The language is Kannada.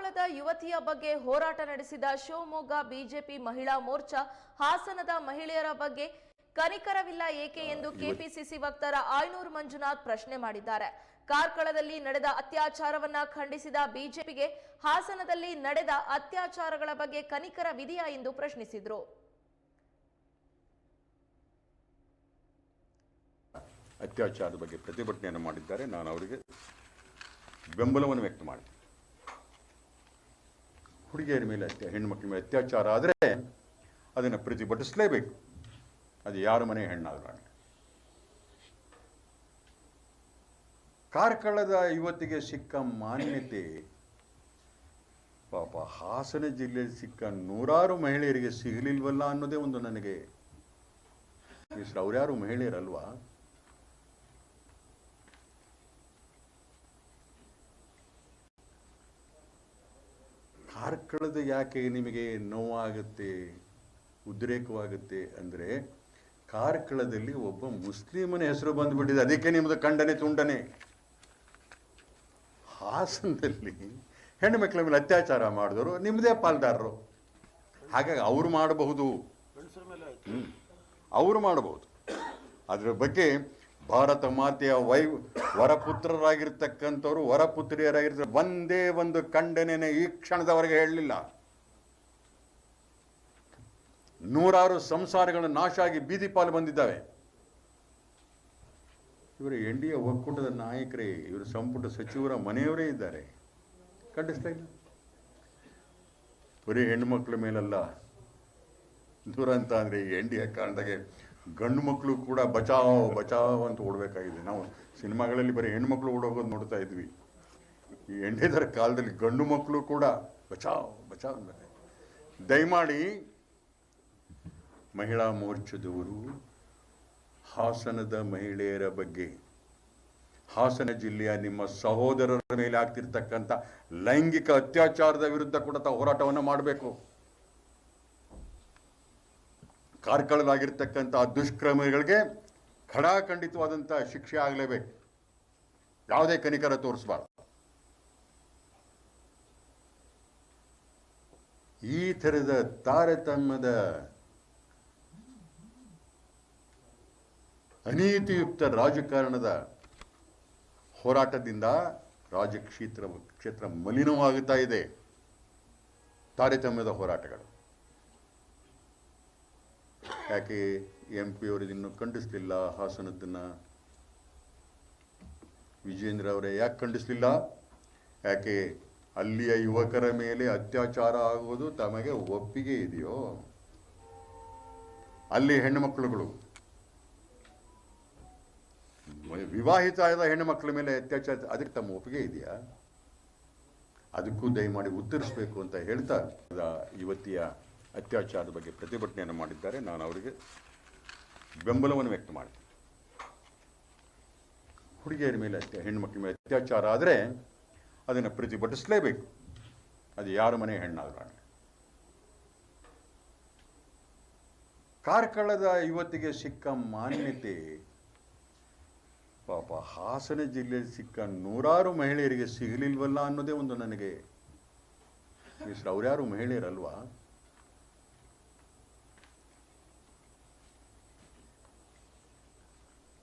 ಕಾರ್ಕಳದ ಯುವತಿಯ ಬಗ್ಗೆ ಹೋರಾಟ ನಡೆಸಿದ ಶಿವಮೊಗ್ಗ ಬಿಜೆಪಿ ಮಹಿಳಾ ಮೋರ್ಚಾ ಹಾಸನದ ಮಹಿಳೆಯರ ಬಗ್ಗೆ ಕನಿಕರವಿಲ್ಲ ಏಕೆ ಎಂದು ಕೆಪಿಸಿಸಿ ವಕ್ತಾರ ಆಯನೂರು ಮಂಜುನಾಥ್ ಪ್ರಶ್ನೆ ಮಾಡಿದ್ದಾರೆ. ಕಾರ್ಕಳದಲ್ಲಿ ನಡೆದ ಅತ್ಯಾಚಾರವನ್ನ ಖಂಡಿಸಿದ ಬಿಜೆಪಿಗೆ ಹಾಸನದಲ್ಲಿ ನಡೆದ ಅತ್ಯಾಚಾರಗಳ ಬಗ್ಗೆ ಕನಿಕರವಿದೆಯಾ ಎಂದು ಪ್ರಶ್ನಿಸಿದರು. ಅತ್ಯಾಚಾರದ ಬಗ್ಗೆ ಪ್ರತಿಭಟನೆಯನ್ನು ಮಾಡಿದ್ದಾರೆ. ನಾನು ಅವರಿಗೆ ಬೆಂಬಲವನ್ನು ವ್ಯಕ್ತ ಮಾಡಿದೆ. ಹುಡುಗಿಯರ ಮೇಲೆ ಹೆಣ್ಣುಮಕ್ಕಳ ಮೇಲೆ ಅತ್ಯಾಚಾರ ಆದರೆ ಅದನ್ನು ಪ್ರತಿಭಟಿಸಲೇಬೇಕು. ಅದು ಯಾರ ಮನೆ ಹೆಣ್ಣಾಗಲ್ಲ. ಕಾರ್ಕಳದ ಯುವತಿಗೆ ಸಿಕ್ಕ ಮಾನ್ಯತೆ ಪಾಪ ಹಾಸನ ಜಿಲ್ಲೆಯಲ್ಲಿ ಸಿಕ್ಕ ನೂರಾರು ಮಹಿಳೆಯರಿಗೆ ಸಿಗಲಿಲ್ವಲ್ಲ ಅನ್ನೋದೇ ಒಂದು ನನಗೆ ಅವ್ರ್ಯಾರು ಮಹಿಳೆಯರಲ್ವಾ? ಕಾರ್ಕಳದ ಯಾಕೆ ನಿಮಗೆ ನೋವಾಗುತ್ತೆ, ಉದ್ರೇಕವಾಗುತ್ತೆ ಅಂದರೆ ಕಾರ್ಕಳದಲ್ಲಿ ಒಬ್ಬ ಮುಸ್ಲಿಮನ ಹೆಸರು ಬಂದುಬಿಟ್ಟಿದೆ, ಅದಕ್ಕೆ ನಿಮ್ಮದು ಖಂಡನೆ ತುಂಡನೆ. ಹಾಸನದಲ್ಲಿ ಹೆಣ್ಣು ಮಕ್ಕಳ ಮೇಲೆ ಅತ್ಯಾಚಾರ ಮಾಡಿದವರು ನಿಮ್ಮದೇ ಪಾಲ್ದಾರರು. ಹಾಗಾಗಿ ಅವರು ಮಾಡಬಹುದು, ಅವರು ಮಾಡಬಹುದು. ಅದರ ಬಗ್ಗೆ ಭಾರತ ಮಾತೆಯ ವರಪುತ್ರರಾಗಿರ್ತಕ್ಕಂಥವ್ರು, ವರಪುತ್ರಿಯರಾಗಿರ್ತಾರೆ, ಒಂದೇ ಒಂದು ಖಂಡನೆಯನ್ನು ಈ ಕ್ಷಣದವರೆಗೆ ಹೇಳಲಿಲ್ಲ. ನೂರಾರು ಸಂಸಾರಗಳು ನಾಶ ಆಗಿ ಬೀದಿ ಪಾಲು ಬಂದಿದ್ದಾವೆ. ಇವರು NDA ಒಕ್ಕೂಟದ ನಾಯಕರೇ, ಇವರು ಸಂಪುಟ ಸಚಿವರ ಮನೆಯವರೇ ಇದ್ದಾರೆ, ಖಂಡಿಸ್ತಾ ಇಲ್ಲ. ಬರೀ ಹೆಣ್ಣುಮಕ್ಕಳ ಮೇಲಲ್ಲ ದುರಂತ ಅಂದರೆ ಈ NDA ಕಾರಣದಾಗೆ ಗಂಡು ಮಕ್ಕಳು ಕೂಡ ಬಚಾವ್ ಬಚಾವ್ ಅಂತ ಓಡಬೇಕಾಗಿದೆ. ನಾವು ಸಿನಿಮಾಗಳಲ್ಲಿ ಬರೀ ಹೆಣ್ಮಕ್ಳು ಓಡೋಗೋದು ನೋಡ್ತಾ ಇದ್ವಿ. ಈ NDAದರ ಕಾಲದಲ್ಲಿ ಗಂಡು ಮಕ್ಕಳು ಕೂಡ ಬಚಾವ್ ಬಚಾವ್ ಅನ್ಬೇಕು. ದಯಮಾಡಿ ಮಹಿಳಾ ಮೋರ್ಚಾದವರು ಹಾಸನದ ಮಹಿಳೆಯರ ಬಗ್ಗೆ, ಹಾಸನ ಜಿಲ್ಲೆಯ ನಿಮ್ಮ ಸಹೋದರರ ಮೇಲೆ ಆಗ್ತಿರ್ತಕ್ಕಂಥ ಲೈಂಗಿಕ ಅತ್ಯಾಚಾರದ ವಿರುದ್ಧ ಕೂಡ ಹೋರಾಟವನ್ನು ಮಾಡಬೇಕು. ಕಾರ್ಕಳದಾಗಿರ್ತಕ್ಕಂಥ ದುಷ್ಕ್ರಮಿಗಳಿಗೆ ಖಡಾಖಂಡಿತವಾದಂಥ ಶಿಕ್ಷೆ ಆಗಲೇಬೇಕು. ಯಾವುದೇ ಕನಿಕರ ತೋರಿಸಬಾರ್ದು. ಈ ಥರದ ತಾರತಮ್ಯದ ಅನೀತಿಯುಕ್ತ ರಾಜಕಾರಣದ ಹೋರಾಟದಿಂದ ಕ್ಷೇತ್ರ ಮಲಿನವಾಗುತ್ತಾ ಇದೆ. ತಾರತಮ್ಯದ ಹೋರಾಟಗಳು ಯಾಕೆ MP ಅವರು ಇನ್ನೂ ಖಂಡಿಸಲಿಲ್ಲ? ಹಾಸನದನ್ನು ವಿಜೇಂದ್ರ ಅವರೇ ಯಾಕೆ ಖಂಡಿಸಲಿಲ್ಲ? ಯಾಕೆ ಅಲ್ಲಿಯ ಯುವಕರ ಮೇಲೆ ಅತ್ಯಾಚಾರ ಆಗುವುದು ತಮಗೆ ಒಪ್ಪಿಗೆ ಇದೆಯೋ? ಅಲ್ಲಿ ಹೆಣ್ಣುಮಕ್ಕಳುಗಳು, ವಿವಾಹಿತ ಆದ ಹೆಣ್ಣು ಮಕ್ಕಳ ಮೇಲೆ ಅತ್ಯಾಚಾರ, ಅದಕ್ಕೆ ತಮ್ಮ ಒಪ್ಪಿಗೆ ಇದೆಯಾ? ಅದಕ್ಕೂ ದಯಮಾಡಿ ಉತ್ತರಿಸಬೇಕು ಅಂತ ಹೇಳ್ತಾ ಯುವತಿಯ ಅತ್ಯಾಚಾರದ ಬಗ್ಗೆ ಪ್ರತಿಭಟನೆಯನ್ನು ಮಾಡಿದ್ದಾರೆ. ನಾನು ಅವರಿಗೆ ಬೆಂಬಲವನ್ನು ವ್ಯಕ್ತ ಮಾಡಿದೆ. ಹುಡುಗಿಯರ ಮೇಲೆ ಹೆಣ್ಣುಮಕ್ಕಳ ಮೇಲೆ ಅತ್ಯಾಚಾರ ಆದರೆ ಅದನ್ನು ಪ್ರತಿಭಟಿಸಲೇಬೇಕು. ಅದು ಯಾರ ಮನೆ ಹೆಣ್ಣಾಗಲ್ಲ. ಕಾರ್ಕಳದ ಯುವತಿಗೆ ಸಿಕ್ಕ ಮಾನ್ಯತೆ ಪಾಪ ಹಾಸನ ಜಿಲ್ಲೆಯಲ್ಲಿ ಸಿಕ್ಕ ನೂರಾರು ಮಹಿಳೆಯರಿಗೆ ಸಿಗಲಿಲ್ವಲ್ಲ ಅನ್ನೋದೇ ಒಂದು ನನಗೆ ಅವ್ರ್ಯಾರು ಮಹಿಳೆಯರಲ್ವಾ?